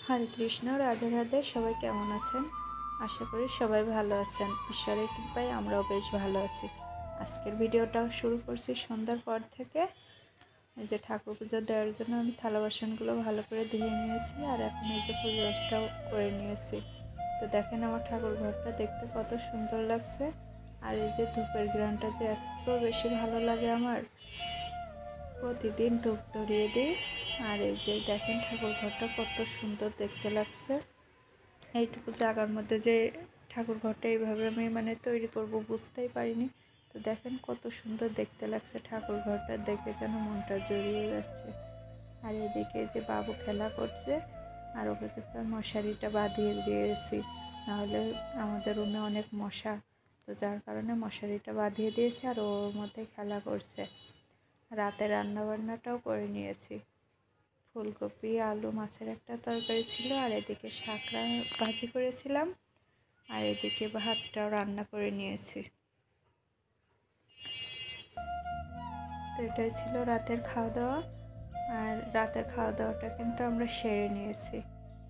হরে কৃষ্ণ, রাধে রাধে। সবাই কেমন আছেন? আশা করি সবাই ভালো আছেন। ঈশ্বরের কৃপায় আমরাও বেশ ভালো আছি। আজকের ভিডিওটা শুরু করছি সন্ধ্যার পর থেকে। এই যে ঠাকুর পুজো দেওয়ার জন্য আমি থালা বাসনগুলো ভালো করে ধুয়ে নিয়েছি, আর এখন এই যে পুজোটাও করে নিয়েছি। তো দেখেন আমার ঠাকুর ঘরটা দেখতে কত সুন্দর লাগছে, আর এই যে ধূপের ঘ্রাণটা যে এত বেশি ভালো লাগে আমার। প্রতিদিন ধূপ ধরিয়ে দিই, আর এই যে দেখেন ঠাকুর ঘরটা কত সুন্দর দেখতে লাগছে। এইটুকু জায়গার মধ্যে যে ঠাকুর ঘরটা এইভাবে আমি তৈরি করব বুঝতেই পারিনি। তো দেখেন কত সুন্দর দেখতে লাগছে ঠাকুর ঘরটা, দেখে যেন মনটা জড়িয়ে যাচ্ছে। আর এদিকে যে বাবু খেলা করছে, আর ওকে কিন্তু মশারিটা বাঁধিয়ে দিয়েছি, নাহলে আমাদের রুমে অনেক মশা, তো যার কারণে মশারিটা বাঁধিয়ে দিয়েছি, আর ওর মধ্যে খেলা করছে। রাতে রান্নাবান্নাটাও করে নিয়েছি। ফুলকপি আলু মাছের একটা তরকারি ছিল, আর এদিকে শাকরা ভাজি করেছিলাম, আর এদিকে ভাতটাও রান্না করে নিয়েছি। তো এটাই ছিল রাতের খাওয়া দাওয়া। আর রাতের খাওয়া দাওয়াটা কিন্তু আমরা সেরে নিয়েছি।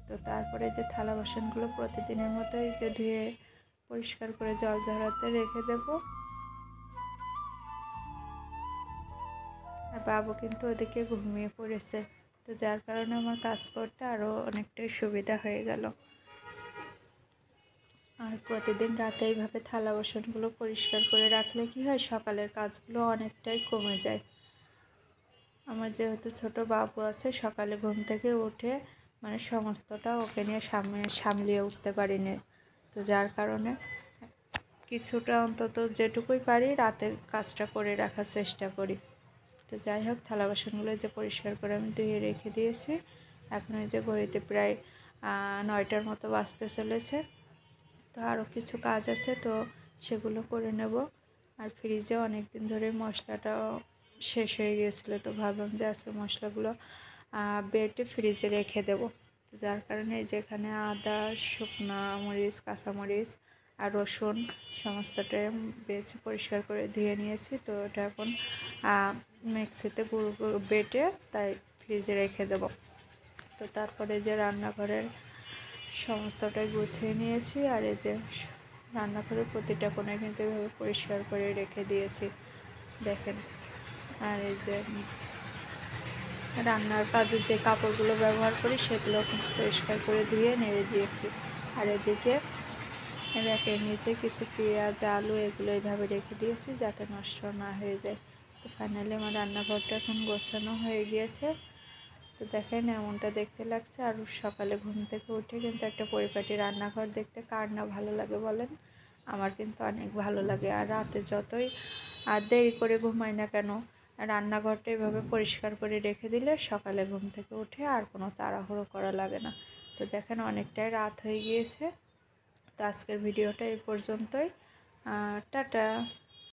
তো তারপরে যে থালা বাসনগুলো প্রতিদিনের মতোই যে ধুয়ে পরিষ্কার করে জল ঝরাতে রেখে দেব। আর বাবু কিন্তু ওদিকে ঘুমিয়ে পড়েছে, তো যার কারণে আমার কাজ করতে আরও অনেকটাই সুবিধা হয়ে গেল। আর প্রতিদিন রাতে এইভাবে থালা বাসনগুলো পরিষ্কার করে রাখলে কি হয়, সকালের কাজগুলো অনেকটাই কমে যায়। আমার যেহেতু ছোট বাবু আছে, সকালে ঘুম থেকে উঠে সমস্তটা ওকে নিয়ে সামলিয়ে উঠতে পারিনি, তো যার কারণে কিছুটা অন্তত যেটুকুই পারি রাতের কাজটা করে রাখার চেষ্টা করি। তো যাই হোক, থালা বাসনগুলো যে পরিষ্কার করে আমি ধুয়ে রেখে দিয়েছি। এখন এই যে ঘড়িতে প্রায় 9টার মতো বাজতে চলেছে। তো আরও কিছু কাজ আছে, তো সেগুলো করে নেব। আর ফ্রিজে অনেক দিন ধরে মশলাটাও শেষ হয়ে গিয়েছিলো, তো ভাবলাম যে আজকে মশলাগুলো বেটে ফ্রিজে রেখে দেব। যার কারণে যেখানে আদা, শুকনো মরিচ, কাঁচামরিচ আর রসুন সমস্তটাই বেছে পরিষ্কার করে ধুয়ে নিয়েছি। তো ওটা এখন মিক্সিতে গুঁড়ো বেটে তাই ফ্রিজে রেখে দেব। তো তারপরে যে রান্নাঘরের সমস্তটাই গুছিয়ে নিয়েছি, আর এই যে রান্নাঘরের প্রতিটা কোণে কিন্তু এভাবে পরিষ্কার করে রেখে দিয়েছি, দেখেন। আর এই যে রান্নার কাজে যে কাপড়গুলো ব্যবহার করি সেগুলো কিন্তু পরিষ্কার করে ধুয়ে নেড়ে দিয়েছি। আর এদিকে র্যাকের নিচে কিছু পেঁয়াজ, আলু এগুলো এইভাবে রেখে দিয়েছি যাতে নষ্ট না হয়ে যায়। তো ফাইনালি আমার রান্নাঘরটা এখন গোছানো হয়ে গিয়েছে। তো দেখেন এমনটা দেখতে লাগছে। আর সকালে ঘুম থেকে উঠে কিন্তু একটা পরিপাটি রান্নাঘর দেখতে কার না ভালো লাগে বলেন? আমার কিন্তু অনেক ভালো লাগে। আর রাতে যতই দেরি করে ঘুমাই না কেন, রান্নাঘরটা এভাবে পরিষ্কার করে রেখে দিলে সকালে ঘুম থেকে উঠে আর কোনো তাড়াহুড়ো করা লাগে না। তো দেখেন অনেকটাই রাত হয়ে গিয়েছে। তো আজকের ভিডিওটা এই পর্যন্তই। টাটা।